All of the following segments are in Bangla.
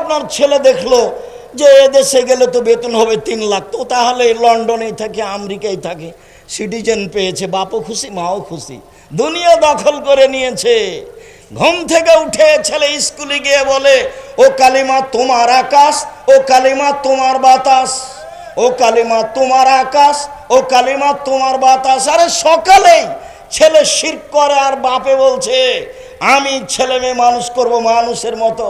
আপনার ছেলে দেখলো যে এদেশে গেলে তো বেতন হবে 3 লাখ, তো তাহলে লন্ডনেই থাকে, আমেরিকায় থাকে, সিটিজেন পেয়েছে, বাপও খুশি মাও খুশি, দুনিয়া দখল করে নিয়েছে। ঘুম থেকে উঠে ছেলে স্কুলে গিয়ে বলে, ও কালিমা তোমার আকাশ, ও কালিমা তোমার বাতাস, ও কালিমা তোমার আকাশ, ও কালিমা তোমার বাতাস। আরে সকালেই ছেলে শিরক করে আর বাপে বলছে আমি ছেলে মেয়ে মানুষ করব মানুষের মতো।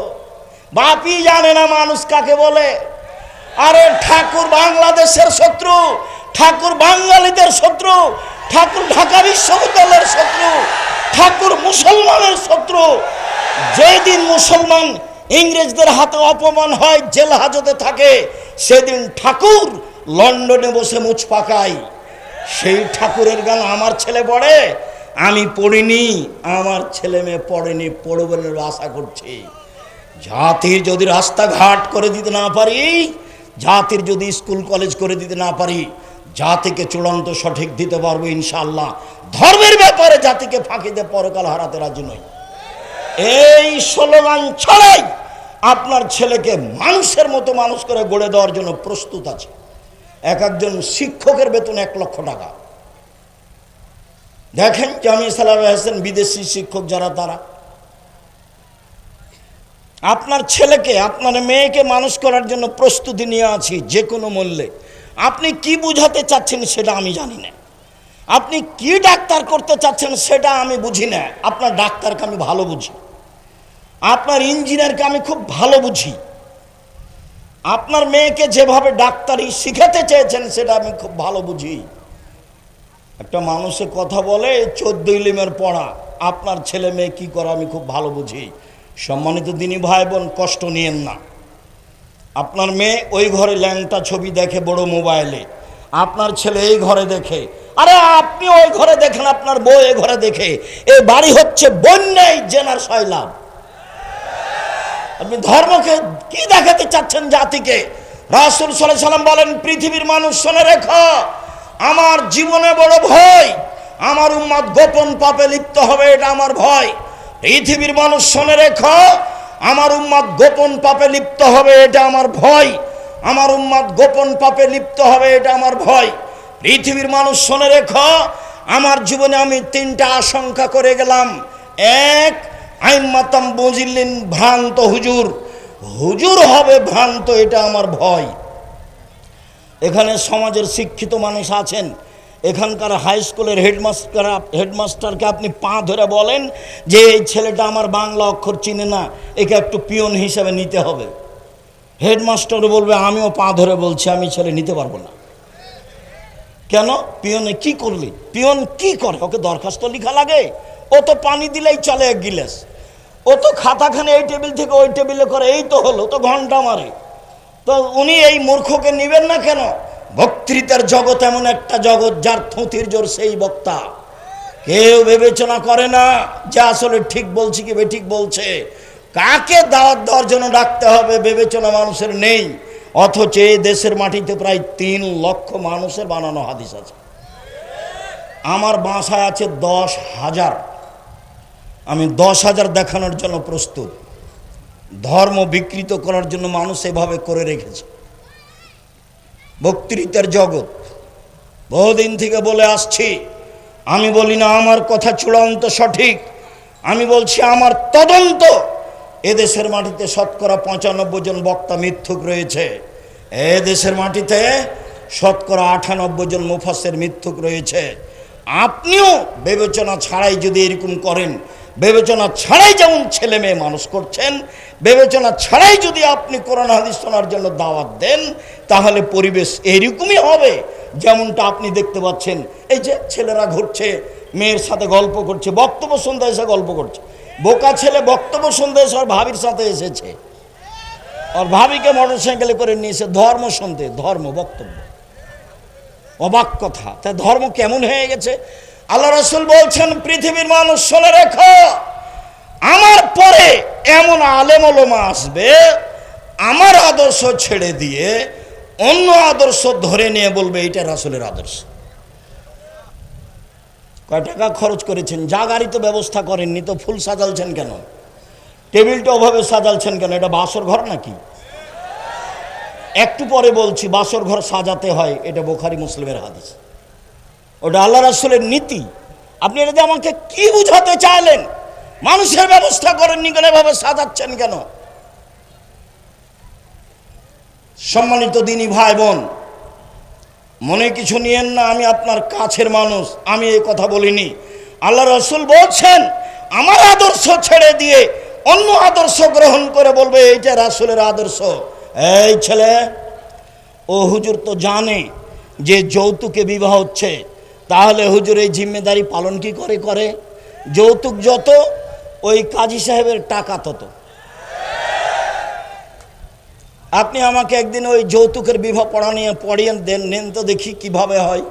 বাপই জানে না মানুষ কাকে বলে। আরে ঠাকুর বাংলাদেশের শত্রু, ঠাকুর বাঙালিদের শত্রু, ঠাকুর ঢাকা বিশ্ববিদ্যালয়ের শত্রু, ঠাকুর মুসলমানের শত্রু। যেদিন মুসলমান ইংরেজদের হাতে অপমান হয়, জেল হাজতে থাকে, সেদিন ঠাকুর লন্ডনে বসে মুছ পাকায়। সেই ঠাকুরের গান আমার ছেলে পড়ে, আমি পড়িনি, আমার ছেলে মেয়ে পড়েনি, পড়বে বলে আশা করছি। জাতির যদি রাস্তাঘাট করে দিতে না পারি, জাতির যদি স্কুল কলেজ করে দিতে না পারি, জাতিকে চূড়ান্ত সঠিক দিতে পারবো ইনশাআল্লাহ। ধর্মের ব্যাপারে জাতিকে ফাঁকি দিয়ে পরকাল হারাতে রাজি নই। এই স্লোগান ছাড়াই আপনার ছেলেকে মানুষের মতো মানুষ করে গড়ে দেওয়ার জন্য প্রস্তুত আছে। এক একজন শিক্ষকের বেতন 1 লক্ষ টাকা। দেখেন জামিয়া সালাওয়াত হোসেন বিদেশি শিক্ষক যারা, তারা আপনার ছেলেকে আপনার মেয়েকে মানুষ করার জন্য প্রস্তুতি নিয়ে আছি যে কোনো মূল্যে। আপনি কি বুঝাতে চাচ্ছেন সেটা আমি জানি না, আপনি কি ডাক্তার করতে চাচ্ছেন সেটা আমি বুঝি না। আপনার ডাক্তারকে আমি ভালো বুঝি, আপনার ইঞ্জিনিয়ারকে আমি খুব ভালো বুঝি, আপনার মেয়েকে যেভাবে ডাক্তারি শিখাতে চেয়েছেন সেটা আমি খুব ভালো বুঝি। একটা মানুষে কথা বলে 14 ইলিমের পড়া, আপনার ছেলে মেয়ে কি করে আমি খুব ভালো বুঝি। সম্মানিত দিনী ভাই বোন, কষ্ট নিয়েন না। আপনার মেয়ে ওই ঘরে ল্যাংটা ছবি দেখে বড় মোবাইলে, আপনার ছেলে এই ঘরে দেখে, আরে আপনি ওই ঘরে দেখেন, আপনার বউ এই ঘরে দেখে। এই বাড়ি হচ্ছে বন্যায় জেনার সয়লাভ। আপনি ধর্মকে কি দেখাতে চাচ্ছেন জাতিকে? রাসূল সাল্লাল্লাহু আলাইহি ওয়াসাল্লাম বলেন, পৃথিবীর মানুষ শুনে রেখো, আমার জীবনে বড় ভয়, আমার উম্মত গোপন পাপে লিপ্ত হবে, এটা আমার ভয়। পৃথিবীর মানুষ শুনে রেখো, আমার উম্মত গোপন পাপে লিপ্ত হবে, এটা আমার ভয়। আমার উম্মত গোপন পাপে লিপ্ত হবে, এটা আমার ভয়। পৃথিবীর মানুষ শুনে রেখো, আমার জীবনে আমি 3টা আশঙ্কা করে গেলাম। 1, আইম্মাতাম বুজিল্লিন, ভ্রান্ত হুজুর, হুজুর হবে ভ্রান্ত, এটা আমার ভয়। এখানে সমাজের শিক্ষিত মানুষ আছেন, এখানকার হাই স্কুলের হেডমাস্টারকে আপনি পা ধরে বলেন যে এই ছেলেটা আমার বাংলা অক্ষর চিনে না, একে একটু পিয়ন হিসেবে নিতে হবে। হেডমাস্টারও বলবে আমিও পা ধরে বলছি আমি ছেলে নিতে পারবো না। কেন? পিয়নে কি করলি? পিয়ন কি করে? ওকে দরখাস্ত লেখা লাগে? ও তো পানি দিলেই চলে 1 গিলাস, ও তো খাতাখানে এই টেবিল থেকে ওই টেবিলে করে, এই তো হলো, তো ঘন্টা মারে। তো উনি এই মূর্খকে নেবেন না কেন? বক্তৃতার জগৎ এমন একটা জগৎ, যার থুতির জোর সেই বক্তা। কেউ বিবেচনা করে না যে আসলে ঠিক বলছি কি বেঠিক বলছে, কাকে দাওয়াত দেওয়ার জন্য ডাকতে হবে বিবেচনা মানুষের নেই। অথচ এই দেশের মাটিতে প্রায় 3 লক্ষ মানুষের বানানো হাদিস আছে। আমার বাসায় আছে 10,000, আমি 10,000 দেখানোর জন্য প্রস্তুত। ধর্ম বিকৃত করার জন্য মানুষ এভাবে করে রেখেছে। বক্তৃতার জগৎ বহুদিন থেকে বলে আসছি, আমি বলি না আমার কথা চূড়ান্ত সঠিক, আমি বলছি আমার তদন্ত, এদেশের মাটিতে শতকরা 95 জন বক্তা মিথ্যুক রয়েছে। এদেশের মাটিতে শতকরা 98 জন মুফাসসির মিথ্যুক রয়েছে। আপনিও বিবেচনা ছাড়াই যদি এরকম করেন, বিবেচনা ছাড়াই যেমন ছেলে মেয়ে মানুষ করছেন, বিবেচনা ছাড়াই যদি আপনি কোরআন হাদিস শোনার জন্য দাওয়াত দেন, তাহলে পরিবেশ এরকমই হবে যেমনটা আপনি দেখতে পাচ্ছেন। এই যে ছেলেরা ঘুরছে, মেয়ের সাথে গল্প করছে, বক্তব্য শুনতে এসে গল্প করছে। বোকা ছেলে বক্তব্য শুনতে এসে ওর ভাবির সাথে এসেছে, ওর ভাবিকে মোটরসাইকেলে করে নিয়েছে ধর্ম শুনতে, ধর্ম বক্তব্য। অবাক কথা। তাই ধর্ম কেমন হয়ে গেছে? আল্লাহ রাসূল বলছেন, পৃথিবীর মানুষ শুনে রেখো, আমার পরে এমন আলেম ওলামা আসবে, আমার আদর্শ ছেড়ে দিয়ে অন্য আদর্শ ধরে নিয়ে বলবে এটা রাসূলের আদর্শ। কয় টাকা খরচ করেছেন? যা গাড়ি তো ব্যবস্থা করেননি, তো ফুল সাজালছেন কেন? টেবিলটা ওভাবে সাজালছেন কেন? এটা বাসর ঘর নাকি? একটু পরে বলছি বাসর ঘর সাজাতে হয়, এটা বুখারী মুসলিমের হাদিস, ওটা আল্লাহ রাসূলের নীতি। আপনি এটা দিয়ে আমাকে কি বুঝাতে চাইলেন? মানুষের ব্যবস্থা করেননি কেন, এভাবে সাজাচ্ছেন কেন? সম্মানিত দিনী ভাই বোন, মনে কিছু নিয়েন না, আমি আপনার কাছের মানুষ, আমি এই কথা বলিনি। আল্লাহ রাসূল বলছেন আমার আদর্শ ছেড়ে দিয়ে অন্য আদর্শ গ্রহণ করে বলবে এইটা রাসূলের আদর্শ। এই ছেলে, ও হুজুর তো জানে যে যৌতুকে বিবাহ হচ্ছে, তাহলে হুজুর এই জিম্মেদারি পালন কি করে? যৌতুক যত, ওই কাজী সাহেবের টাকা তত। আপনি আমাকে একদিন ওই যৌতুকের বিবাহ পড়িয়ে নেন তো দেখি কিভাবে হয়।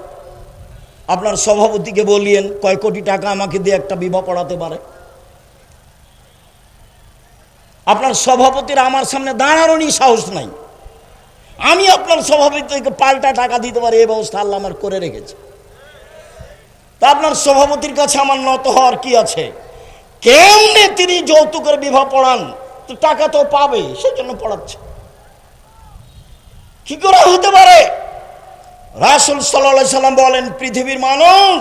আপনার সভাপতিকে বলিয়েন কয় কোটি টাকা আমাকে দিয়ে একটা বিবাহ পড়াতে পারে। আপনার সভাপতির আমার সামনে দাঁড়ানোরই সাহস নাই। আমি আপনার সভাপতিকে পাল্টা টাকা দিতে পারি, এই ব্যবস্থা আল্লাহ আমার করে রেখেছে। তা আপনার সভাপতির কাছে আমার নত হওয়ার কি আছে? কেমনে তিনি যৌতুকের বিবাহ পড়ান? তো টাকা তো পাবে, সেজন্য পড়াচ্ছে। কি করে হতে পারে? রাসূল সাল্লাল্লাহু আলাইহি সাল্লাম বলেন পৃথিবীর মানুষ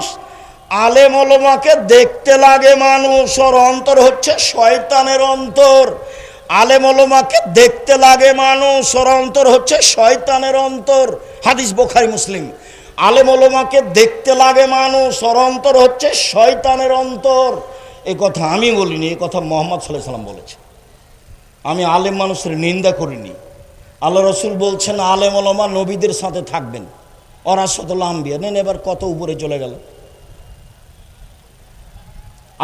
আলেম ওলামাকে দেখতে লাগে মানুষ, ওর অন্তর হচ্ছে শয়তানের অন্তর। আলেম ওলামাকে দেখতে লাগে মানুষ, ওর অন্তর হচ্ছে শয়তানের অন্তর। হাদিস বুখারী মুসলিম। আলেম ওলামাকে দেখতে লাগে মানুষ, ওর অন্তর হচ্ছে শয়তানের অন্তর। এই কথা আমি বলিনি, এই কথা মুহাম্মদ সাল্লাল্লাহু আলাইহি সাল্লাম বলেছে। আমি আলেম মানুষের নিন্দা করিনি। আল্লাহ রাসূল বলছেন আলেম ওলামা নবীদের সাথে থাকবেন, ওয়ারাসাতুল আম্বিয়া। নেন এবার কত উপরে চলে গেল।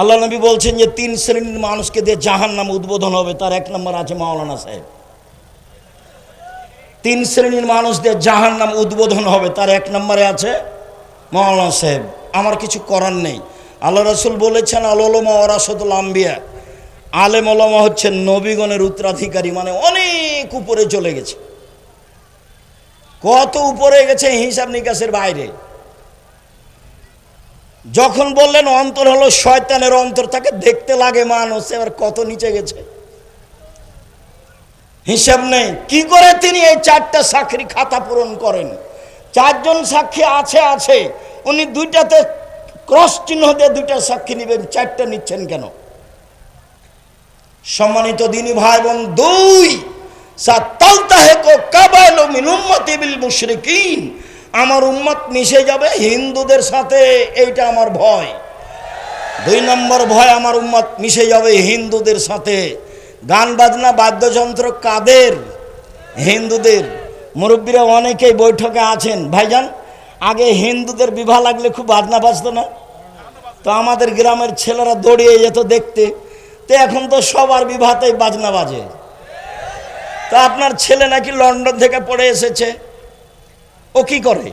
আল্লাহ নবী বলছেন যে 3 শ্রেণীর মানুষকে দিয়ে জাহান্নাম উদ্বোধন হবে, তার 1 নম্বর আছে মাওলানা সাহেব। 3 শ্রেণীর মানুষ দিয়ে জাহান্নাম উদ্বোধন হবে, তার 1 নম্বরে আছে মাওলানা সাহেব। আমার কিছু করার নেই। আল্লাহ রাসূল বলেছেন আল উলামা ওয়ারাসাতুল আম্বিয়া, আলেম ওলামা হচ্ছেন নবীগণের উত্তরাধিকারী, মানে অনেক উপরে চলে গেছে। কত উপরে গেছে হিসাব নিকাশের বাইরে। যখন বললেন অন্তর হলো শয়তানের অন্তর, তাকে দেখতে লাগে মানুষ, এবার কত নিচে গেছে হিসাব নেই। কি করে তিনি এই 4টা সাক্ষী খাতা পূরণ করেন? 4 জন সাক্ষী আছে, উনি 2টাতে ক্রস চিহ্ন দিয়ে 2টা সাক্ষী নেবেন, 4টা নিচ্ছেন কেন? সম্মানিত দিনী ভাই বোন, 2 সাতালতাহিকু কাবাইলু মিন উম্মতি বিল মুশরিকিন, আমার উম্মত মিশে যাবে হিন্দুদের সাথে, এইটা আমার ভয়। 2 নম্বর ভয়, আমার উম্মত মিশে যাবে হিন্দুদের সাথে। গান বাজনা বাদ্যযন্ত্র কাদের? হিন্দুদের। মুরব্বীরা অনেকেই বৈঠকে আছেন। ভাইজান, আগে হিন্দুদের বিবাহ লাগলে খুব বাজনা বাজতো না? তো আমাদের গ্রামের ছেলেরা দৌড়িয়ে যেত দেখতে। তো এখন তো সবার বিবাহতেই বাজনা বাজে। তা আপনার ছেলে নাকি লন্ডন থেকে পড়ে এসেছে, ও কি করে?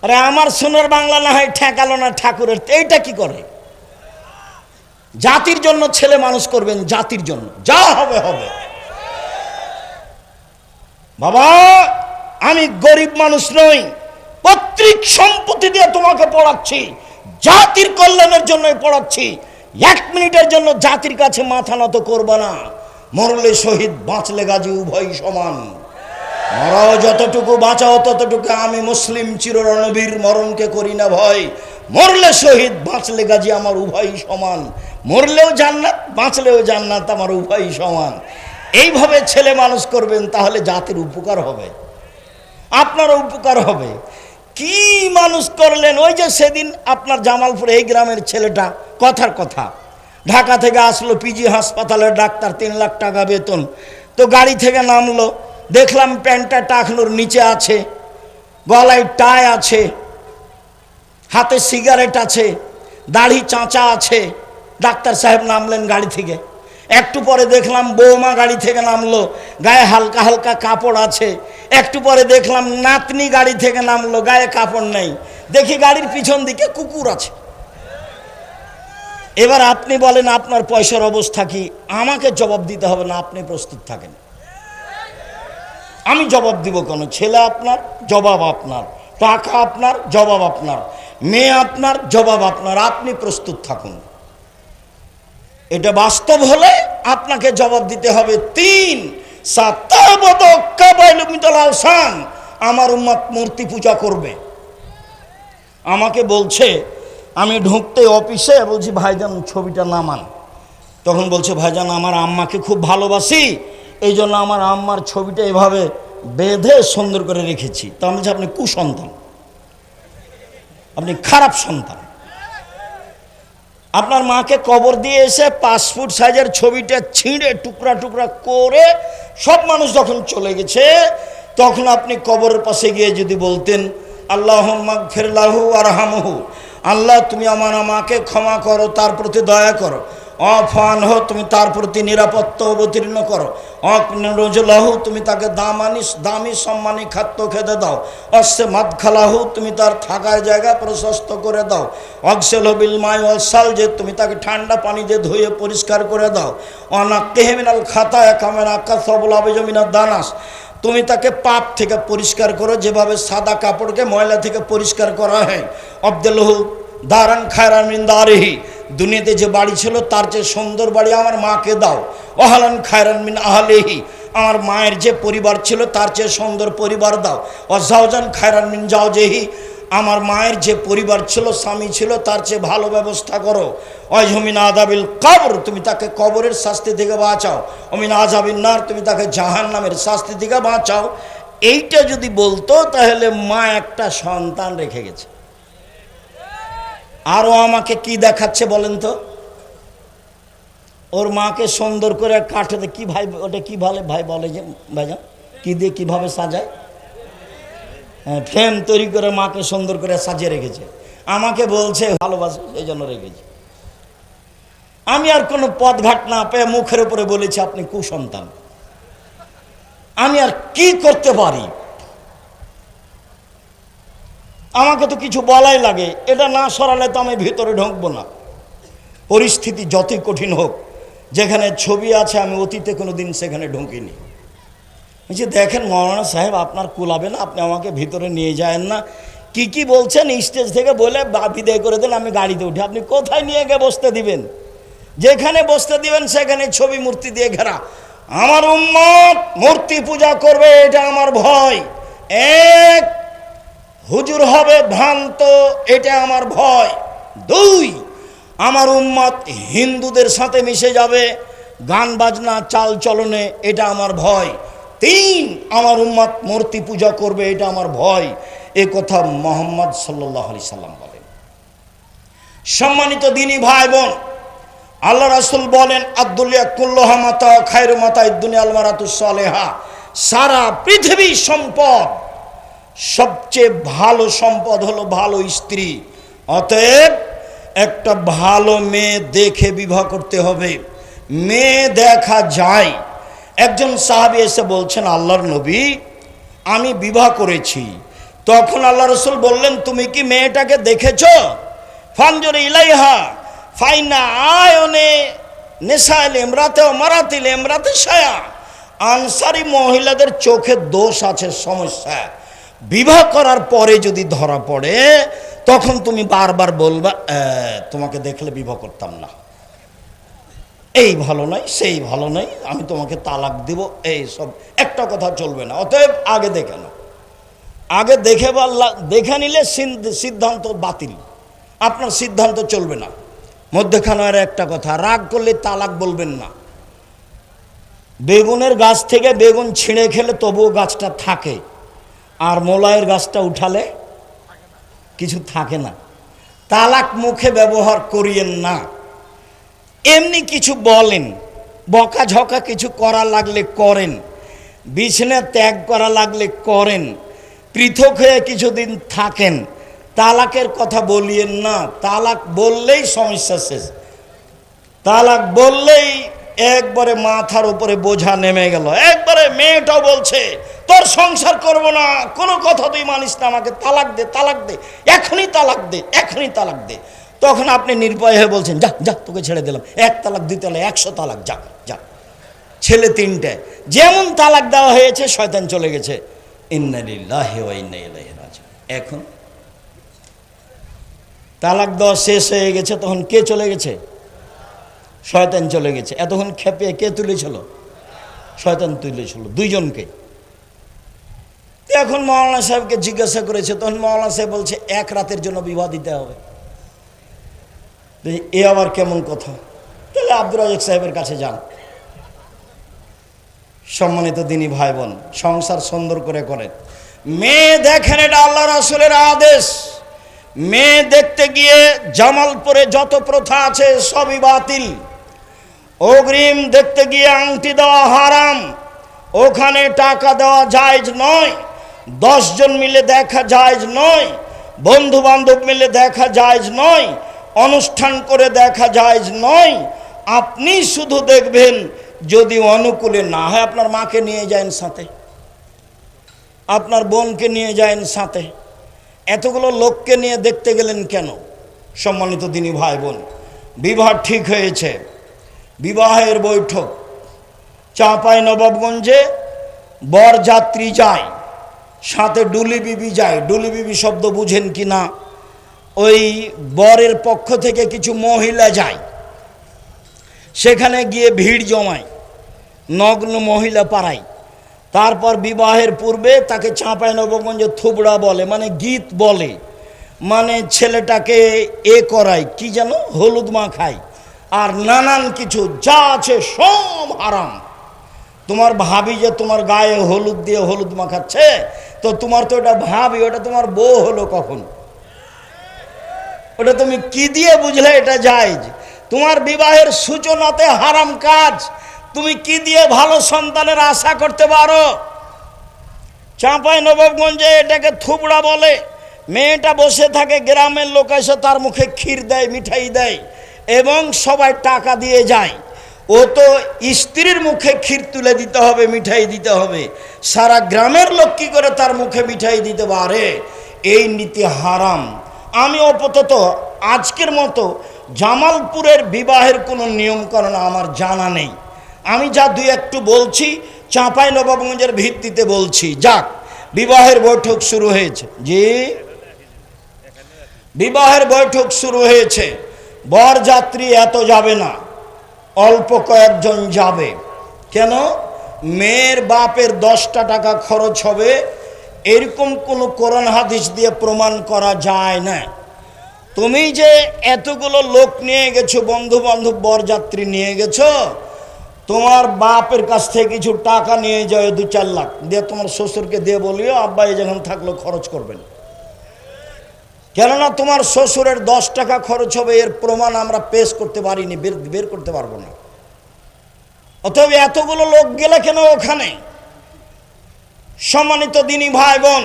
আরে আমার সোনার বাংলা না হয় ঠেকালো না ঠাকুরের, এইটা কি করে? জাতির জন্য ছেলে মানুষ করবেন, জাতির জন্য, যা হবে হবে। বাবা, আমি গরিব মানুষ নই, পৈতৃক সম্পত্তি দিয়ে তোমাকে পড়াচ্ছি, জাতির কল্যাণের জন্যই পড়াচ্ছি। 1 মিনিটের জন্য জাতির কাছে মাথা নত করবে না। মরলে শহীদ, বাঁচলে গাজী, উভয় সমান। মরাও যতটুকু, বাঁচাও ততটুকু। আমি মুসলিম চিররণবীর, মরণকে করি না ভয়। মরলে শহীদ, বাঁচলে গাজী, আমার উভয় সমান। মরলেও জান্নাত, বাঁচলেও জান্নাত, আমার উভয় সমান। এইভাবে ছেলে মানুষ করবেন, তাহলে জাতির উপকার হবে, আপনারও উপকার হবে। কি মানুষ করলেন? ওই যে সেদিন আপনার জামালপুরে এই গ্রামের ছেলেটা, কথার কথা, ঢাকা থেকে আসলো, পিজি হাসপাতালের ডাক্তার, 3 লাখ টাকা বেতন। তো গাড়ি থেকে নামলো, দেখলাম প্যান্টটা টাকনোর নিচে আছে, গলায় টাই আছে, হাতে সিগারেট আছে, দাড়ি চাঁচা আছে। ডাক্তার সাহেব নামলেন গাড়ি থেকে। একটু পরে দেখলাম বৌমা গাড়ি থেকে নামলো, গায়ে হালকা হালকা কাপড় আছে। একটু পরে দেখলাম নাতনি গাড়ি থেকে নামলো, গায়ে কাপড় নেই। দেখি গাড়ির পিছন দিকে কুকুর আছে। এবার আপনি বলেন আপনার পয়সার অবস্থা কি? আমাকে জবাব দিতে হবে না, আপনি প্রস্তুত থাকেন। আমি জবাব দিব কেন? ছেলে আপনার, জবাব আপনার। টাকা আপনার, জবাব আপনার। মেয়ে আপনার, জবাব আপনার। আপনি প্রস্তুত থাকুন। এটা বাস্তব হলে আপনাকে জবাব দিতে হবে। 3 আমার উম্মত মূর্তি পূজা করবে। আমাকে বলছে, আমি ঢুকতে অফিসে বলছি ভাইজান ছবিটা নামান। তখন বলছে ভাইজান আমার আম্মাকে খুব ভালোবাসি, এই জন্য আমার আম্মার ছবিটা এভাবে বেঁধে সুন্দর করে রেখেছি। তো আমি বলছি আপনি কুসন্তান, আপনি খারাপ সন্তান। আপনার মাকে কবর দিয়ে এসে 5 ফুট সাইজের ছবিটা ছিঁড়ে টুকরা টুকরা করে সব মানুষ যখন চলে গেছে, তখন আপনি কবরের পাশে গিয়ে যদি বলতেন আল্লাহুম্মা গফিরলাহু ওয়ারহামহু, আল্লাহ তুমি আমার মাকে ক্ষমা করো, তার প্রতি দয়া করো। অফানহু, তুমি তার প্রতি নিরাপত্তা অবতীর্ণ করো। অকনরুজলাহু, তুমি তাকে দামি সম্মানী খাদ্য খেতে দাও। অস্সে মাদখালাহু, তুমি তার থাকার জায়গা প্রশস্ত করে দাও। অগসেল বিল মাই ওয়াসাল, যে তুমি তাকে ঠান্ডা পানি দিয়ে ধুয়ে পরিষ্কার করে দাও। অনাক্কিহি মিনাল খাতায়া কামা নাক্কাসাবুল আবিজমিনাদ দানাস, তুমি তাকে পাপ থেকে পরিষ্কার করো যেভাবে সাদা কাপড়কে ময়লা থেকে পরিষ্কার করা হয়। আব্দুল্লাহু দারান খায়রান মিন দারিহি, দুনিয়াতে যে বাড়ি ছিল তার চেয়ে সুন্দর বাড়ি আমার মাকে দাও। ওয়াহালান খায়রান মিন আহলিহি, আমার মায়ের যে পরিবার ছিল তার চেয়ে সুন্দর পরিবার দাও। ওয়াজাওজান খায়রান মিন জাওজিহি, আমার মায়ের যে পরিবার ছিল, স্বামী ছিল, তার চেয়ে ভালো ব্যবস্থা করো। ওয়াজমিন আযাবিল কবর, তুমি তাকে কবরের শাস্তি থেকে বাঁচাও। ওমিন আযাবিন নার, তুমি তাকে জাহান্নামের শাস্তি থেকে বাঁচাও। এইটা যদি বলতো তাহলে মা একটা সন্তান রেখে গেছে। আরও আমাকে কি দেখাচ্ছে বলেন তো? ওর মাকে সুন্দর করে কাঠে কি ভাই, ওটা কি ভালো ভাই বলে যে ভাইজান, কি দিয়ে কিভাবে সাজায়? হ্যাঁ, ফ্রেম তৈরি করে মাকে সুন্দর করে সাজিয়ে রেখেছে। আমাকে বলছে ভালোবাসে এই জন্য রেখেছে। আমি আর কোনো পথঘাট না পেয়ে মুখের উপরে বলেছি আপনি কুসন্তান। আমি আর কি করতে পারি? আমাকে তো কিছু বলাই লাগে, এটা না সরালে তো আমি ভিতরে ঢুকবো না। পরিস্থিতি যতই কঠিন হোক, যেখানে ছবি আছে আমি অতীতে কোনো দিন সেখানে ঢুকিনি। বলছি দেখেন মৌলানা সাহেব, আপনার কুলাবে না, আপনি আমাকে ভিতরে নিয়ে যায়েন না। কি বলছেন স্টেজ থেকে বলে বিদায় করে দেন, আমি গাড়িতে উঠি। আপনি কোথায় নিয়ে গিয়ে বসতে দিবেন? যেখানে বসতে দিবেন সেখানে ছবি মূর্তি দিয়ে ঘেরা। আমার উম্মত মূর্তি পূজা করবে, এটা আমার ভয়। এক, হুজুর হবে ভ্রান্ত, এটা আমার ভয়। 2, আমার উম্মত হিন্দুদের সাথে মিশে যাবে গান বাজনা চাল চলনে, এটা আমার ভয়। 3, আমার উম্মত মূর্তি পূজা করবে, এটা আমার ভয়। এ কথা মুহাম্মদ সাল্লাল্লাহু আলাইহি সাল্লাম বলেন। সম্মানিত দিনী ভাই বোন, আল্লাহ রাসূল বলেন আদ-দুনিয়া কুল্লুহা মাতা খায়রু মাতা'id দুনিয়া আল মারাতুস সালেহা, সারা পৃথিবীর সম্পদ সবচেয়ে ভালো সম্পদ হলো ভালো স্ত্রী। অতএব একটা ভালো মেয়ে দেখে বিবাহ করতে হবে। মেয়ে দেখা যায়। একজন সাহাবী এসে বলছেন আল্লাহর নবী, আমি বিবাহ করেছি। তখন আল্লাহ রাসূল বললেন তুমি কি মেয়েটাকে দেখেছো? ফানজুর ইলাইহা ফাইনা আয়নে নিসাইল ইমরাতে ও মারাতিল ইমরাতে শায়া, আনসারী মহিলাদের চোখে দোষ আছে, সমস্যা। বিবাহ করার পরে যদি ধরা পড়ে তখন তুমি বারবার বলবা তোমাকে দেখলে বিবাহ করতাম না, এই ভালো নয় সেই ভালো নয়, আমি তোমাকে তালাক দিব, এই সব একটা কথা চলবে না। অতএব আগে দেখে নাও। আগে দেখে নিলে সিদ্ধান্ত বাতিল, আপনার সিদ্ধান্ত চলবে না। মধ্যখানের একটা কথা, রাগ করলে তালাক বলবেন না। বেগুনের গাছ থেকে বেগুন ছিঁড়ে খেলে তবুও গাছটা থাকে, আর মোলায়ের গাছটা উঠালে কিছু থাকে না। তালাক মুখে ব্যবহার করিয়েন না। এমনি কিছু বলেন, বকাঝকা কিছু করা লাগলে করেন, বিছানা ত্যাগ করা লাগলে করেন, পৃথক হয়ে কিছুদিন থাকেন। তালাকের কথা বলিয়েন না। তালাক বললেই সমস্যা শেষ। তালাক বললেই একবারে মাথার উপরে বোঝা নেমে গেল। একবারে মেয়েটাও বলছে তোর সংসার করব না, কোনো কথা তুই মানিস না, আমাকে তালাক দে, তালাক দে, এখনই তালাক দে, এখনই তালাক দে। তখন আপনি নির্ভয় হয়ে বলছেন যা যা তোকে ছেড়ে দিলাম, 1 তালাক 2 তালাক 100 তালাক, যা যা। ছেলে 3টে, যেমন তালাক দেওয়া হয়েছে শয়তান চলে গেছে। ইন্না লিল্লাহি ওয়া ইন্না ইলাইহি রাজিউন। এখন তালাক দেওয়া শেষ হয়ে গেছে, তখন কে চলে গেছে? শয়তান চলে গেছে। এতক্ষণ খেপে কে তুলেছিল? শয়তান তুলেছিল দুইজনকে। এখন মাওলানা সাহেবকে জিজ্ঞাসা করেছে, তখন মাওলানা সাহেব বলছে 1 রাতের জন্য বিবাহ দিতে হবে। এ আবার কেমন কথা? তাহলে আব্দুর রাজাক সাহেবের কাছে যান। সম্মানিত দিনী ভাই বোন, সংসার সুন্দর করে করেন। মেয়ে দেখেন, এটা আল্লাহ রাসূলের আদেশ। মেয়ে দেখতে গিয়ে জামালপুরে যত প্রথা আছে সবই বাতিল। অগ্রিম দেখতে গিয়ে আংটি দেওয়া হারাম, ওখানে টাকা দেওয়া জায়েজ নয়, 10 জন মিলে দেখা জায়েজ নয়, বন্ধু বান্ধব মিলে দেখা জায়েজ নয়, অনুষ্ঠান করে দেখা জায়েজ নয়। আপনি শুধু দেখবেন, যদি অনুকূলে না হয় আপনার মাকে নিয়ে যান সাথে, আপনার বোনকে নিয়ে যান সাথে। এতগুলো লোককে নিয়ে দেখতে গেলেন কেন? সম্মানিত দিনী ভাই বোন, বিবাহ ঠিক হয়েছে, বিবাহের বৈঠক। চাঁপাইনবাবগঞ্জে বরযাত্রী যায়, সাথে ডুলি বিবি যায়। ডুলি বিবি শব্দ বুঝেন কি না? ওই বরের পক্ষ থেকে কিছু মহিলা যায়, সেখানে গিয়ে ভিড় জমায়, নগ্ন মহিলা পাড়ায়। তারপর বিবাহের পূর্বে তাকে চাঁপাইনবাবগঞ্জে থুবড়া বলে, মানে গীত বলে, মানে ছেলেটাকে করায়, কি যেন হলুদ মাখায়, আর নানান কিছু যা আছে সব হারাম। তোমার ভাবি যে তোমার গায়ে হলুদ দিয়ে হলুদ মাখাচ্ছে, তো তোমার তো ওটা ভাবি, ওটা তোমার বউ হলো কখন? ওটা তুমি কি দিয়ে বুঝলে এটা জায়েজ? তোমার বিবাহের সূচনাতে হারাম কাজ, তুমি কি দিয়ে ভালো সন্তানের আশা করতে পারো? চাঁপাইনবাবগঞ্জে এটাকে থুবড়া বলে। মেয়েটা বসে থাকে, গ্রামের লোক এসে তার মুখে ক্ষীর দেয়, মিঠাই দেয়, এবং সবাই টাকা দিয়ে যায়। ও তো স্ত্রীর মুখে ক্ষীর তুলে দিতে হবে, মিঠাই দিতে হবে, সারা গ্রামের লোক কি করে তার মুখে মিঠাই দিতে পারে? এই নীতি হারাম। আমি আপাতত আজকের মতো জামালপুরের বিবাহের কোনো নিয়মকানুন আমার জানা নেই। আমি যা দুই একটু বলছি চাঁপাইনবাবগঞ্জের ভিত্তিতে বলছি। যাক, বিবাহের বৈঠক শুরু হয়েছে। জি, বিবাহের বৈঠক শুরু হয়েছে। বরযাত্রী এত যাবে না, অল্প কয়েকজন যাবে। কেন? মেয়ের বাপের 10টা টাকা খরচ হবে, এরকম কোনো কোরআন হাদিস দিয়ে প্রমাণ করা যায় না। তুমি যে এতগুলো লোক নিয়ে গেছো, বন্ধু বান্ধব বরযাত্রী নিয়ে গেছো, তোমার বাপের কাছ থেকে কিছু টাকা নিয়ে যাও, 2-4 লাখ দিয়ে তোমার শ্বশুরকে দিয়ে বলিও আব্বা এই যখন থাকলো খরচ করবেন। কেননা তোমার শ্বশুরের 10 টাকা খরচ হবে, এর প্রমাণ আমরা পেশ করতে পারিনি, বের করতে পারবো না। অতএব এতগুলো লোক গেলে কেন ওখানে? সম্মানিত দিনী ভাই বোন,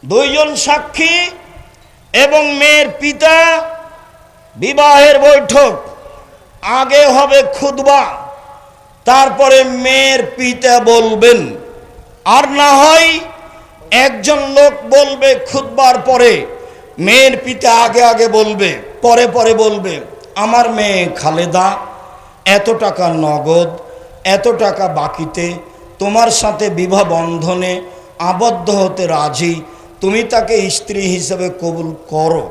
2 জন সাক্ষী এবং মেয়ের পিতা। বিবাহের বৈঠক আগে হবে খুতবা, তারপরে মেয়ের পিতা বলবেন, আর না হয় একজন লোক বলবে খুতবার পরে, মেয়ের পিতা আগে আগে বলবে, পরে পরে বলবে, আমার মেয়ে খালেদা এত টাকা নগদ, এত টাকা বাকিতে তোমার সাথে বিবাহ বন্ধনে আবদ্ধ হতে রাজি, তুমি তাকে স্ত্রী হিসেবে কবুল করো।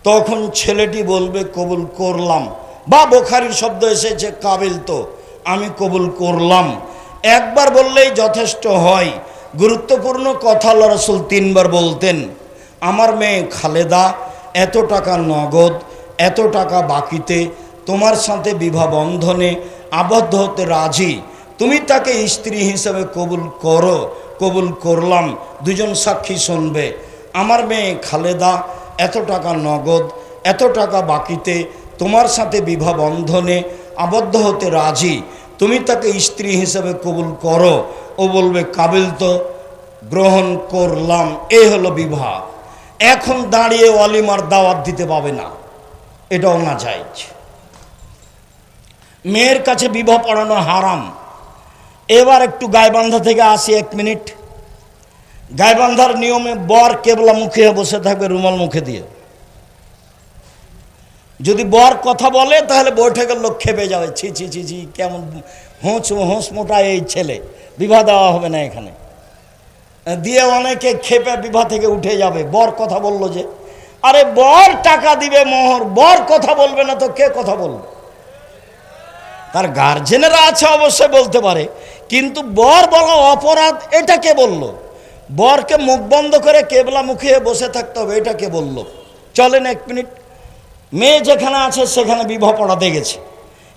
তখন ছেলেটি বলবে কবুল করলাম, বা বুখারীর শব্দ এসেছে কাবিল, তো আমি কবুল করলাম। একবার বললেই যথেষ্ট হয়। গুরুত্বপূর্ণ কথা আল্লাহ রাসূল 3 বার বলতেন, আমার মেয়ে খালেদা এত টাকা নগদ, এত টাকা বাকিতে তোমার সাথে বিবাহ বন্ধনে আবদ্ধ হতে রাজি, তুমি তাকে স্ত্রী হিসেবে কবুল করো। কবুল করলাম। 2 জন সাক্ষী শুনবে, আমার মেয়ে খালেদা এত টাকা নগদ, এত টাকা বাকিতে তোমার সাথে বিবাহ বন্ধনে আবদ্ধ হতে রাজি, তুমি তাকে স্ত্রী হিসেবে কবুল করো। ও বলবে কাবিল, তো গ্রহণ করলাম। এই হলো বিবাহ। এখন দাঁড়িয়ে ওয়ালিমার দাওয়াত দিতে পাবে না, এটাও না জায়েজ। মেয়ের কাছে বিবাহ পড়ানো হারাম। এবার একটু গায়বান্ধা থেকে আসি 1 মিনিট। গায়বান্ধার নিয়মে বর কেবলা মুখে বসে থাকবে, রুমাল মুখে দিয়ে। যদি বর কথা বলে তাহলে বৈঠকের লোক খেপে যাবে, ছি ছি ছি ছি, কেমন হোঁস মোটা এই ছেলে, বিবাহ দেওয়া হবে না এখানে দিয়ে অনেকে খেপে বিবাহ থেকে উঠে যাবে। বর কথা বললো যে, আরে বর টাকা দিবে মোহর, বর কথা বলবে না তো কে কথা বলবে? তার গার্জেনেরা আছে অবশ্যই বলতে পারে, কিন্তু বর বলা অপরাধ এটা কে বলল? বরকে মুখ বন্ধ করে কেবলা মুখে বসে থাকতে হবে এটা কে বলল? চলেন 1 মিনিট, মেয়ে যেখানে আছে সেখানে বিবাহ পড়াতে গেছে,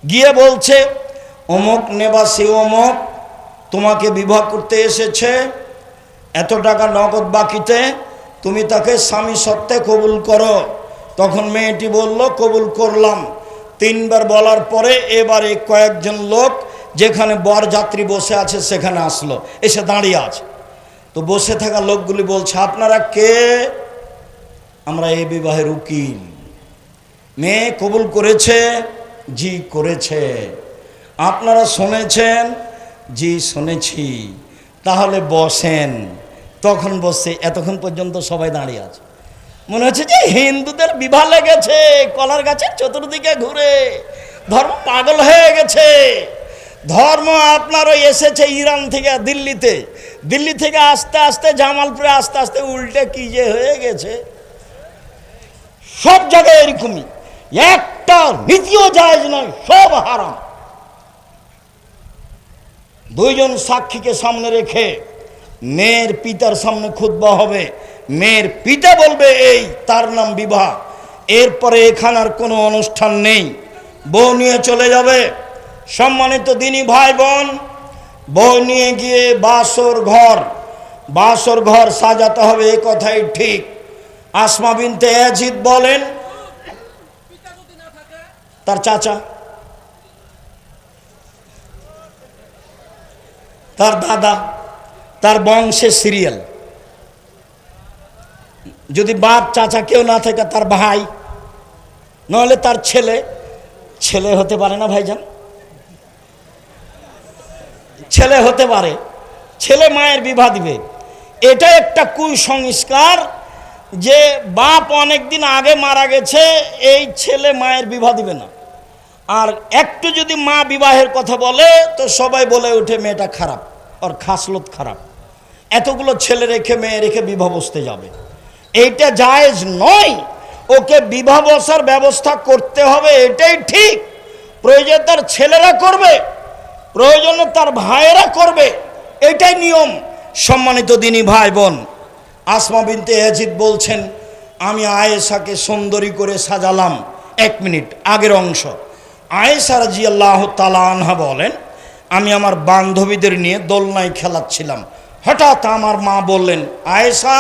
গিয়ে বলছে অমুক নেবাসী অমুক তোমাকে বিবাহ করতে এসেছে, এত টাকা নগদ বাকিতে, তুমি তাকে স্বামী সত্ত্বে কবুল করো। তখন মেয়েটি বলল কবুল করলাম। 3 বার বলার পরে এবারে কয়েকজন লোক যেখানে বরযাত্রী বসে আছে সেখানে আসলো, এসে দাঁড়িয়ে আছে। তো বসে থাকা লোকগুলি বলছে আপনারা কে? আমরা এই বিবাহের উকিল। মেয়ে কবুল করেছে? জি করেছে। আপনারা শুনেছেন? জি শুনেছি। তাহলে বসেন। তখন বসে, এতক্ষণ পর্যন্ত সবাই দাঁড়িয়ে আছে। মনে হচ্ছে যে হিন্দুদের বিবাহ লেগেছে কলার গাছের চতুর্দিকে ঘুরে, ধর্ম পাগল হয়ে গেছে। ধর্ম আপনার ওই এসেছে ইরান থেকে দিল্লিতে, দিল্লি থেকে আস্তে আস্তে জামালপুরে, আস্তে আস্তে উল্টে কি যে হয়ে গেছে। সব জায়গায় এরকমই, একটা নীতিও জায়েজ নয়, সব হারাম। 2 জন সাক্ষীকে সামনে রেখে মেয়ের পিতার সামনে খুতবা হবে, মেয়ের পিতা বলবে এই তার নাম বিবাহ, এরপরে এখানে আর কোনো অনুষ্ঠান নেই, বউ নিয়ে চলে যাবে। সম্মানিত দিনী ভাই বোন, বউ নিয়ে গিয়ে বাসর ঘর সাজাতে হবে, এ কথাই ঠিক। আসমা বিনতে ইয়াজিদ বলেন তার চাচা, তার দাদা, তার বংশের সিরিয়াল, যদি বাপ চাচা কেউ না থাকে তার ভাই, নইলে তার ছেলে হতে পারে না ভাইজান, ছেলে হতে পারে, ছেলে মায়ের বিবাহ দিবে। এটা একটা কুসংস্কার যে বাপ অনেক দিন আগে মারা গেছে, এই ছেলে মায়ের বিবাহ দিবে না। আর একটু যদি মা বিবাহের কথা বলে তো সবাই বলে ওঠে মেয়েটা খারাপ, ওর খাসলত খারাপ, এতগুলো ছেলে রেখে মেয়ে রেখে বিবাহ বসতে যাবে, এইটা জায়েজ নয়। ওকে বিবাহ বসার ব্যবস্থা করতে হবে, এটাই ঠিক। প্রয়োজন তার ছেলেরা করবে, প্রয়োজনে তার ভাইয়েরা করবে, এটাই নিয়ম। সম্মানিত দিনী ভাই বোন, আসমা বিনতে ইয়াজিদ বলছেন আমি আয়েশাকে সুন্দরী করে সাজালাম। 1 মিনিট আগের অংশ। আয়েশা রাদিয়াল্লাহু তাআলা আনহা বলেন আমি আমার বান্ধবীদের নিয়ে দোলনায় খেলাচ্ছিলাম, হঠাৎ আমার মা বললেন আয়েশা,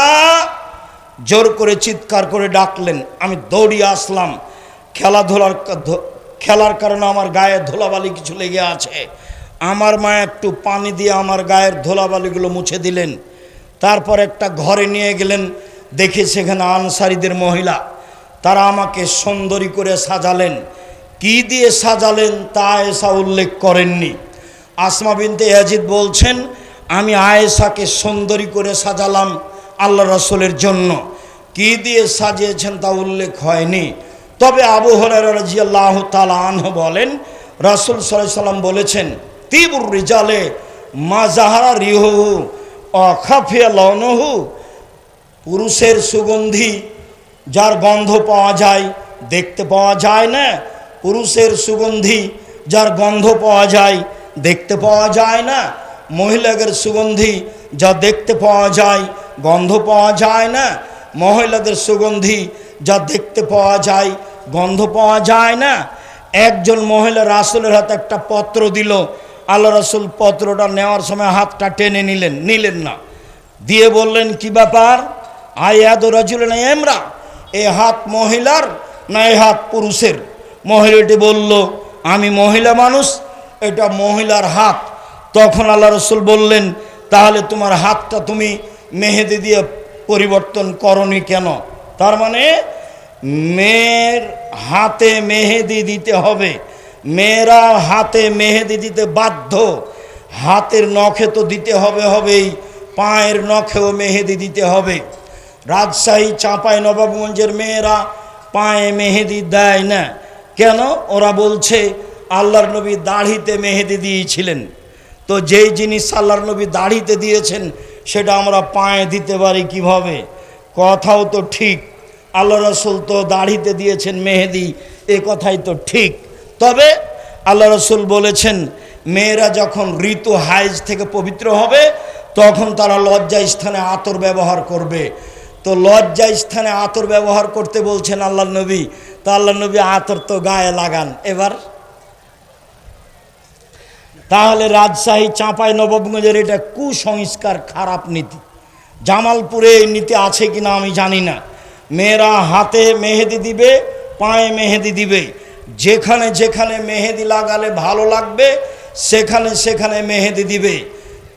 জোর করে চিৎকার করে ডাকলেন। আমি দৌড়িয়ে আসলাম, খেলার কারণে আমার গায়ে ধুলাবালি কিছু লেগে আছে। আমার মা একটু পানি দিয়ে আমার গায়ের ধুলাবালিগুলো মুছে দিলেন, তারপর একটা ঘরে নিয়ে গেলেন, দেখে সেখানে আনসারীদের মহিলা, তারা আমাকে সুন্দরী করে সাজালেন। কি দিয়ে সাজালেন তা আয়েশা উল্লেখ করেননি। আসমা বিনতে ইয়াজিদ বলছেন আমি আয়েশাকে সুন্দরী করে সাজালাম আল্লাহ রাসূলের জন্য, কি দিয়ে সাজিয়েছেন তা উল্লেখ হয়নি। তবে আবু হুরায়রা রাদিয়াল্লাহু তাআলা আনহু বলেন রাসূল সাল্লাল্লাহু আলাইহি সাল্লাম বলেছেন তিবুর রিজালে মা জাহারা রিহুহু ও খাফিয়া লাউনুহু, পুরুষের সুগন্ধি যার গন্ধ পাওয়া যায় দেখতে পাওয়া যায় না, পুরুষের সুগন্ধি যার গন্ধ পাওয়া যায় দেখতে পাওয়া যায় না, মহিলাদের সুগন্ধি যা দেখতে পাওয়া যায় গন্ধ পাওয়া যায় না, মহিলাদের সুগন্ধি যা দেখতে পাওয়া যায় গন্ধ পাওয়া যায় না। একজন মহিলা রাসূলের হাতে একটা পত্র দিল, আল্লাহ রাসূল পত্রটা নেওয়ার সময় হাতটা টেনে নিলেন না, দিয়ে বললেন কি ব্যাপার, আয়াদু রাজুলিন ইমরা, এ হাত মহিলার না এ হাত পুরুষের? মহিলাটি বলল আমি মহিলা মানুষ, এটা মহিলার হাত। তখন আল্লাহ রাসূল বললেন তাহলে তোমার হাতটা তুমি মেহেদি দিয়ে পরিবর্তন করনি কেন? তার মানে মেয়ের হাতে মেহেদি দিতে হবে, মেয়েরা হাতে মেহেদি দিতে বাধ্য, হাতের নখে তো দিতে হবেই, পায়ের নখেও মেহেদি দিতে হবে। রাজশাহী চাঁপাইনবাবগঞ্জের মেয়েরা পায়ে মেহেদি দেয় না কেন? ওরা বলছে আল্লাহর নবী দাড়িতে মেহেদি দিয়েছিলেন, তো যেই জিনিস আল্লাহর নবী দাড়িতে দিয়েছেন সেটা আমরা পায়ে দিতে পারি কিভাবে? কথাও তো ঠিক, আল্লাহ রাসূল তো দাড়িতে দিয়েছেন মেহেদি, এ কথাই তো ঠিক। তবে আল্লাহ রসুল বলেছেন মেয়েরা যখন ঋতু হাইজ থেকে পবিত্র হবে তখন তারা লজ্জা স্থানে আতর ব্যবহার করবে। তো লজ্জা স্থানে আতর ব্যবহার করতে বলছেন আল্লাহ নবী, তো আল্লাহ নবী আতর তো গায়ে লাগান। এবার তাহলে রাজশাহী চাঁপাই নবাবগঞ্জের এটা কুসংস্কার, খারাপ নীতি। জামালপুরে এই নীতি আছে কিনা আমি জানি না। মেয়েরা হাতে মেহেদি দিবে, পায়ে মেহেদি দিবে, যেখানে যেখানে মেহেদি লাগালে ভালো লাগবে সেখানে সেখানে মেহেদি দিবে।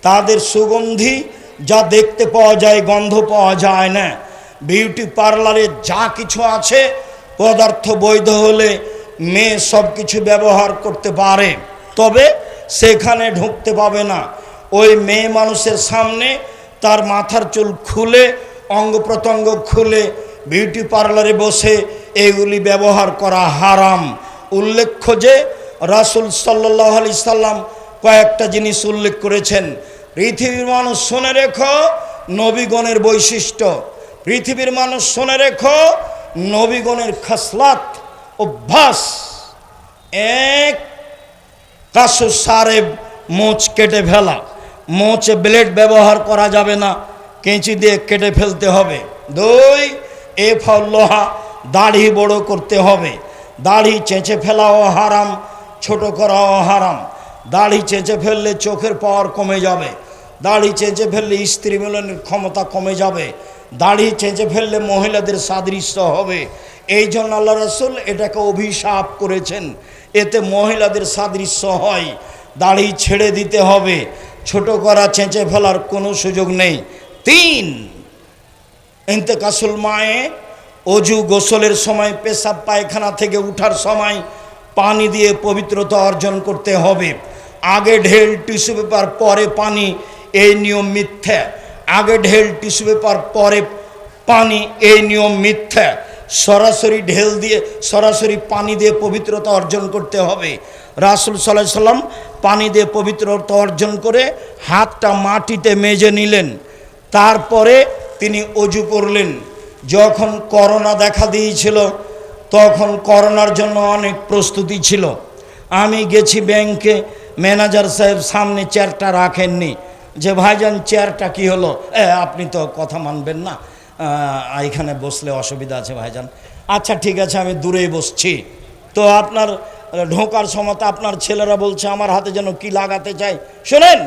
তাদের সুগন্ধি যা দেখতে পাওয়া যায়, গন্ধ পাওয়া যায় না। বিউটি পার্লারে যা কিছু আছে পদার্থ বৈধ হলে মেয়ে সব কিছু ব্যবহার করতে পারে, তবে সেখানে ঢুকতে পাবে না। ওই মেয়ে মানুষের সামনে তার মাথার চুল খুলে, অঙ্গ প্রত্যঙ্গ খুলে বিউটি পার্লারে বসে এগুলি ব্যবহার করা হারাম। উল্লেখ্য যে রাসূল সাল্লাল্লাহু আলাইহি সাল্লাম কয়েকটা জিনিস উল্লেখ করেছেন। পৃথিবীর মানুষ শুনে রেখো নবীগণের বৈশিষ্ট্য, পৃথিবীর মানুষ শুনে রেখো নবীগণের খাসলাত, অভ্যাস। এক, কাসু সারেব, মোচ কেটে ফেলা। মোচে ব্লেড ব্যবহার করা যাবে না, কেঁচি দিয়ে কেটে ফেলতে হবে। দুই, লোহা, দাড়ি বড় করতে হবে। দাড়ি চেঁচে ফেলাও হারাম, ছোট করাও হারাম। দাড়ি চেঁচে ফেললে চোখের পাওয়ার কমে যাবে, দাড়ি চেঁচে ফেললে স্ত্রী মিলনের ক্ষমতা কমে যাবে, দাড়ি চেঁচে ফেললে মহিলাদের সাদৃশ্য হবে। এই জন্য আল্লাহ রসুল এটাকে অভিশাপ করেছেন, এতে মহিলাদের সাদৃশ্য হয়। দাড়ি ছেড়ে দিতে হবে, ছোট করা চেঁচে ফেলার কোনো সুযোগ নেই। তিন, ইন্তেকাসুল মায়ে, অজু গোসলের সময় পেশাব পায়খানা থেকে উঠার সময় পানি দিয়ে পবিত্রতা অর্জন করতে হবে। আগে ঢেল টিস্যু পেপার পরে পানি, এই নিয়ম মিথ্যা। আগে ঢেল টিস্যু পেপার পরে পানি, এই নিয়ম মিথ্যা। সরাসরি ঢেল দিয়ে, সরাসরি পানি দিয়ে পবিত্রতা অর্জন করতে হবে। রাসূল সাল্লাল্লাহু আলাইহি সাল্লাম পানি দিয়ে পবিত্রতা অর্জন করে হাতটা মাটিতে মেজে নিলেন, তারপরে তিনি অজু করলেন। যখন করোনা দেখা দিয়েছিল তখন করোনার জন্য অনেক প্রস্তুতি ছিল। আমি গেছি ব্যাংকে, ম্যানেজার সাহেব সামনে চেয়ারটা রাখেননি, যে ভাইজান চেয়ারটা কি হলো? আপনি তো কথা মানবেন না, এখানে বসলে অসুবিধা আছে ভাইজান। আচ্ছা ঠিক আছে, আমি দূরেই বসছি। তো আপনার ঢোকার সময় আপনার ছেলেরা বলছে আমার হাতে যেন কি লাগাতে চায়। শোনেন,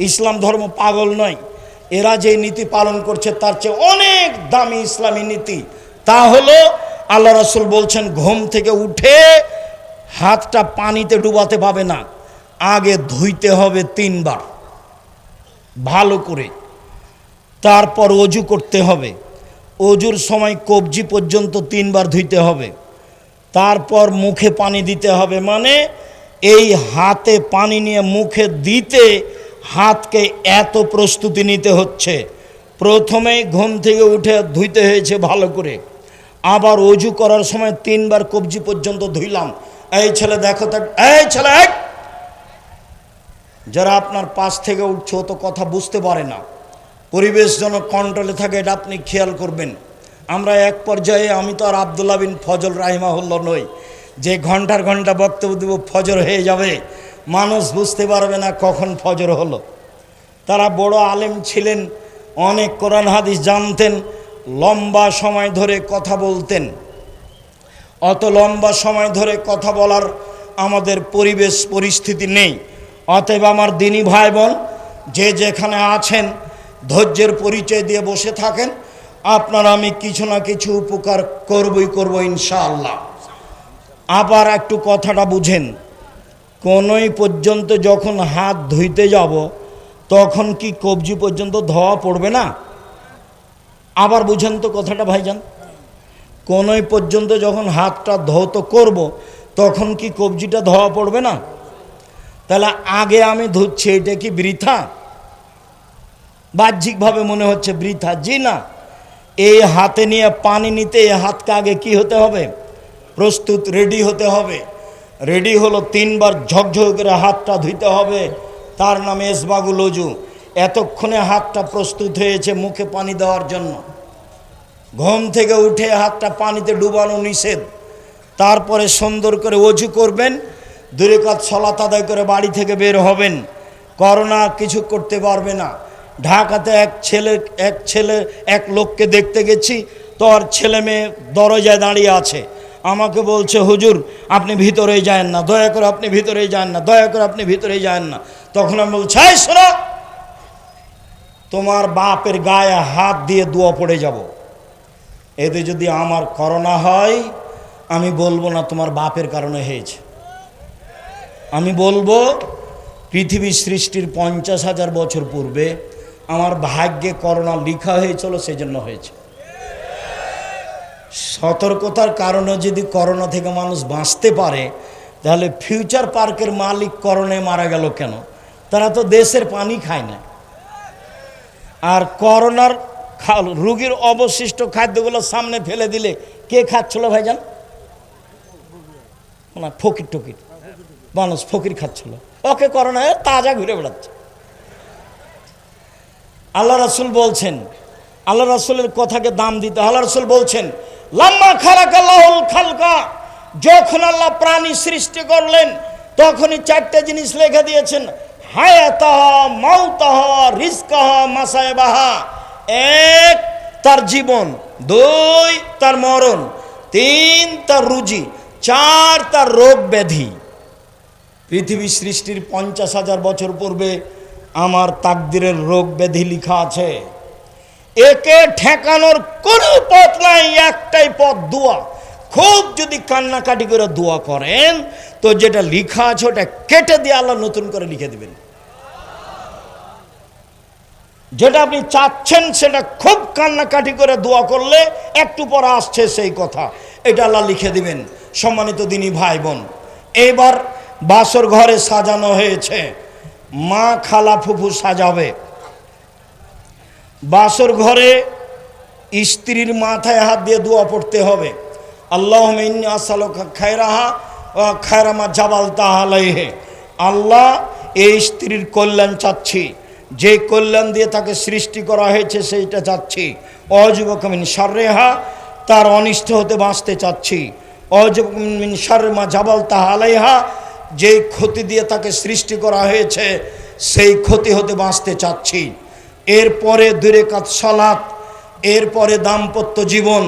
ইসলাম ধর্ম পাগল নয়। এরা যে নীতি পালন করছে তার চেয়ে অনেক দামি ইসলামী নীতি। তা হলো আল্লাহ রাসূল বলছেন ঘুম থেকে উঠে হাতটা পানিতে ডুবাতে পাবে না, আগে ধুইতে হবে 3 বার ভালো করে, তারপর অজু করতে হবে। অজুর সময় কবজি পর্যন্ত 3 বার ধুইতে হবে, তারপর মুখে পানি দিতে হবে। মানে এই হাতে পানি নিয়ে মুখে দিতে হাতকে এত প্রস্তুতি নিতে হচ্ছে। প্রথমেই ঘুম থেকে উঠে ধুইতে হয়েছে ভালো করে, আবার অজু করার সময় 3 বার কবজি পর্যন্ত ধুইলাম। এই ছেলে দেখো তো, এই ছেলে, যারা আপনার পাশ থেকে উঠছে ও তো কথা বুঝতে পারে না, পরিবেশ যেন কন্ট্রোলে থাকে, এটা আপনি খেয়াল করবেন। আমরা এক পর্যায়ে, আমি তো আর আব্দুল্লাহ বিন ফজল রাহিমাহুল্লাহ নই যে ঘন্টার ঘন্টা বক্তব্য দেব, ফজর হয়ে যাবে, মানুষ বুঝতে পারবে না কখন ফজর হলো। তারা বড় আলেম ছিলেন, অনেক কোরআন হাদিস জানতেন, লম্বা সময় ধরে কথা বলতেন। অত লম্বা সময় ধরে কথা বলার আমাদের পরিবেশ পরিস্থিতি নেই। অতএব আমার দিনী ভাই বোন যে যেখানে আছেন ধৈর্যের পরিচয় দিয়ে বসে থাকেন, আপনারা আমি কিছু না কিছু উপকার করব ইনশাআল্লাহ। আবার একটু কথাটা বুঝেন, কোনোই পর্যন্ত যখন হাত ধুইতে যাব তখন কি কবজি পর্যন্ত ধোয়া পড়বে না? আবার বুঝেন তো কথাটা ভাইজান, কোনোই পর্যন্ত যখন হাতটা ধৌত করব তখন কি কবজিটা ধোয়া পড়বে না? তাহলে আগে আমি ধুচ্ছি, এটা কি বৃথা? বাহ্যিকভাবে মনে হচ্ছে বৃথা, জি না। এই হাতে নিয়ে পানি নিতে এই হাতকে আগে কি হতে হবে? প্রস্তুত, রেডি হতে হবে। রেডি হলো 3 বার ঝকঝক করে হাতটা ধুইতে হবে, তার নামে ইসবাগুল ওযু। এতক্ষণে হাতটা প্রস্তুত হয়েছে মুখে পানি দেওয়ার জন্য। ঘুম থেকে উঠে হাতটা পানিতে ডুবানো নিষেধ। তারপরে সুন্দর করে ওযু করবেন, 2 রাকাত সালাত আদায় করে বাড়ি থেকে বের হবেন। করোনা কিছু করতে পারবে না। ঢাকাতে এক লোককে দেখতে গেছি, তো আর ছেলে মেয়ে দরজায় দাঁড়িয়ে আছে। আমাকে বলছে, হুজুর আপনি ভিতরে যান না, দয়া করে আপনি ভিতরে যান না, দয়া করে আপনি ভিতরে যান না। তখন আমি বলছি, এই শোনো, তোমার বাপের গায়ে হাত দিয়ে দোয়া পড়ে যাব। এতে যদি আমার করোনা হয়, আমি বলবো না তোমার বাপের কারণে হয়েছে, আমি বলবো পৃথিবীর সৃষ্টির 50,000 বছর পূর্বে আমার ভাগ্যে করোনা লিখা হয়েছিল, সেই জন্য হয়েছে। সতর্কতার কারণে যদি করোনা থেকে মানুষ বাঁচতে পারে, তাহলে ফিউচার পার্কের মালিক করোনায় মারা গেল কেন? তারা তো দেশের পানি খায় না। আর করোনার রোগীর অবশিষ্ট খাদ্যগুলো সামনে ফেলে দিলে কে খাচ্ছিল ভাইজান? না, ফকির টকির মানুষ, ফকির খাচ্ছিল। ওকে করোনায় তাজা ঘুরে বেড়াচ্ছে। আল্লাহ রাসূল বলছেন, আল্লাহ রাসূলের কথাকে দাম দিতে। আল্লাহ রাসূল বলছেন, লাম্মা খালাকাল্লাহুল খালকা, যখন আল্লাহ প্রাণী সৃষ্টি করলেন তখনই 4টে জিনিস লিখে দিয়েছেন, হায়াতাহা, মাউতাহা, রিজকাহা, মাসায়বাহা। 1 তার জীবন, 2 তার মরণ, 3 তার রুজি, 4 তার রোগ ব্যাধি। পৃথিবী সৃষ্টির 50,000 বছর পূর্বে আমার তাকদিরের রোগ ব্যাধি লিখা আছে। একে ঠেকানোর কোনো পথ নাই, একটাই পথ, দোয়া। খুব যদি কান্নাকাটি করে দোয়া করেন, তো যেটা লিখা আছে ওটা কেটে দিয়ে আল্লাহ নতুন করে লিখে দিবেন। যেটা আপনি চাচ্ছেন সেটা খুব কান্নাকাটি করে দোয়া করলে একটু পর আসছে সেই কথা, এটা আল্লাহ লিখে দিবেন। সম্মানিত দিনী ভাই বোন, এবার বাসর ঘরে সাজানো হয়েছে, মা খালা ফুফু সাজাবে। বাসর ঘরে স্ত্রীর মাথায় হাত দিয়ে দোয়া পড়তে হবে, আল্লাহুম্মা ইন্নী আসআলুকা খায়রাহা ওয়া খায়রা মা জাবালতাহা আলাইহি। আল্লাহ, এই স্ত্রীর কল্যাণ চাচ্ছি, যে কল্যাণ দিয়ে তাকে সৃষ্টি করা হয়েছে সেইটা চাচ্ছি। অযুবকা মিন শাররিহা, তার অনিষ্ট হতে বাঁচতে চাচ্ছি। অযুবকা মিন শাররি মা জাবালতাহা আলাইহা, যেই ক্ষতি দিয়ে তাকে সৃষ্টি করা হয়েছে সেই ক্ষতি হতে বাঁচতে চাচ্ছি। এরপরে 2 রাকাত সালাত, এরপরে দাম্পত্য জীবন।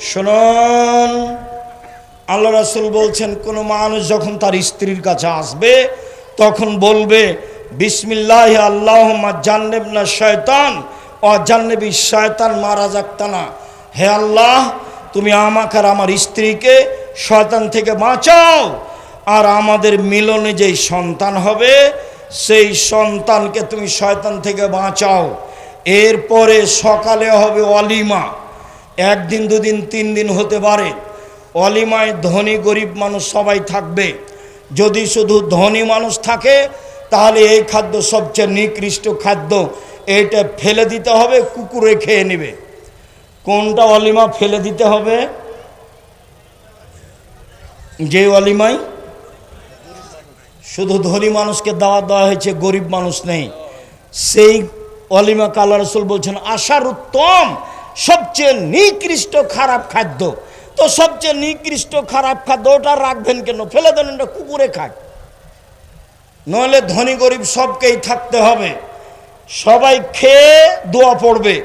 শুনুন, আল্লাহ রাসূল বলছেন, কোনো মানুষ যখন তার স্ত্রীর কাছে আসবে তখন বলবে, বিসমিল্লাহি আল্লাহুম্মা জান্নিবনা শায়তান ওয়া জান্নিবি শায়তান মা রাযাকতানা। হে আল্লাহ, তুমি আমাকে আর আমার স্ত্রীকে শয়তান থেকে বাঁচাও, আর আমাদের মিলনে যেই সন্তান হবে সেই সন্তানকে তুমি শয়তান থেকে বাঁচাও। এরপরে সকালে হবে অলিমা, 1 দিন 2 দিন 3 দিন হতে পারে। অলিমায় ধনী গরিব মানুষ সবাই থাকবে। যদি শুধু ধনী মানুষ থাকে তাহলে এই খাদ্য সবচেয়ে নিকৃষ্ট খাদ্য, এইটা ফেলে দিতে হবে, কুকুরে খেয়ে নেবে। কোনটা অলিমা ফেলে দিতে হবে? যে অলিমায় শুধু ধনী মানুষকে দাওয়াত দেওয়া হয়েছে, গরিব মানুষ নেই, সেই অলিমা আল্লাহ রাসূল বলছেন আশার উত্তম, সবচেয়ে নিকৃষ্ট খারাপ খাদ্য। তো সবচেয়ে নিকৃষ্ট খারাপ খাদ্য ওটা রাখবেন কেন? ফেলে দেন, ওটা কুকুরে খায়। নইলে ধনী গরিব সবকেই থাকতে হবে, সবাই খেয়ে দোয়া পড়বে,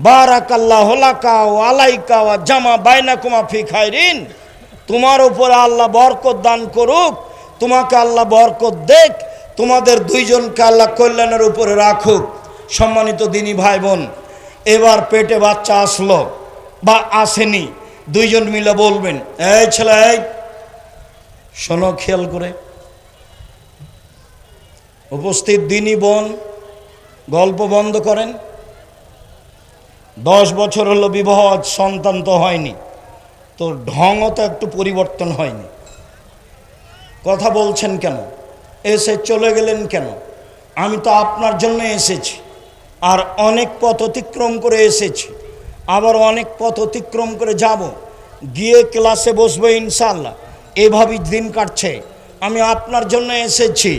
বারাকাল্লাহু লাকা ওয়া আলাইকা ওয়া জামা বাইনাকুমা ফি খায়রিন। তোমার উপরে আল্লাহ বরকত দান করুক, তোমাকে আল্লাহ বরকত দেখ, তোমাদের 2 জনকে আল্লাহ কল্যাণের উপরে রাখুক। সম্মানিত দিনী ভাই বোন, এবার পেটে বাচ্চা আসলো বা আসেনি, 2 জন মিলে বলবেন, এই ছেলে, এই শোনো খেয়াল করে। উপস্থিত দিনী বোন, গল্প বন্ধ করেন। 10 বছর হলো বিবাহ, সন্তান তো হয়নি, তো ঢংও তো একটু পরিবর্তন হয়নি। কথা বলছেন কেন? এসে চলে গেলেন কেন? আমি তো আপনার জন্য এসেছি, আর অনেক পথ অতিক্রম করে এসেছি, আবার অনেক পথ অতিক্রম করে যাব, গিয়ে ক্লাসে বসবো ইনশাআল্লাহ। এভাবেই দিন কাটছে। আমি আপনার জন্য এসেছি।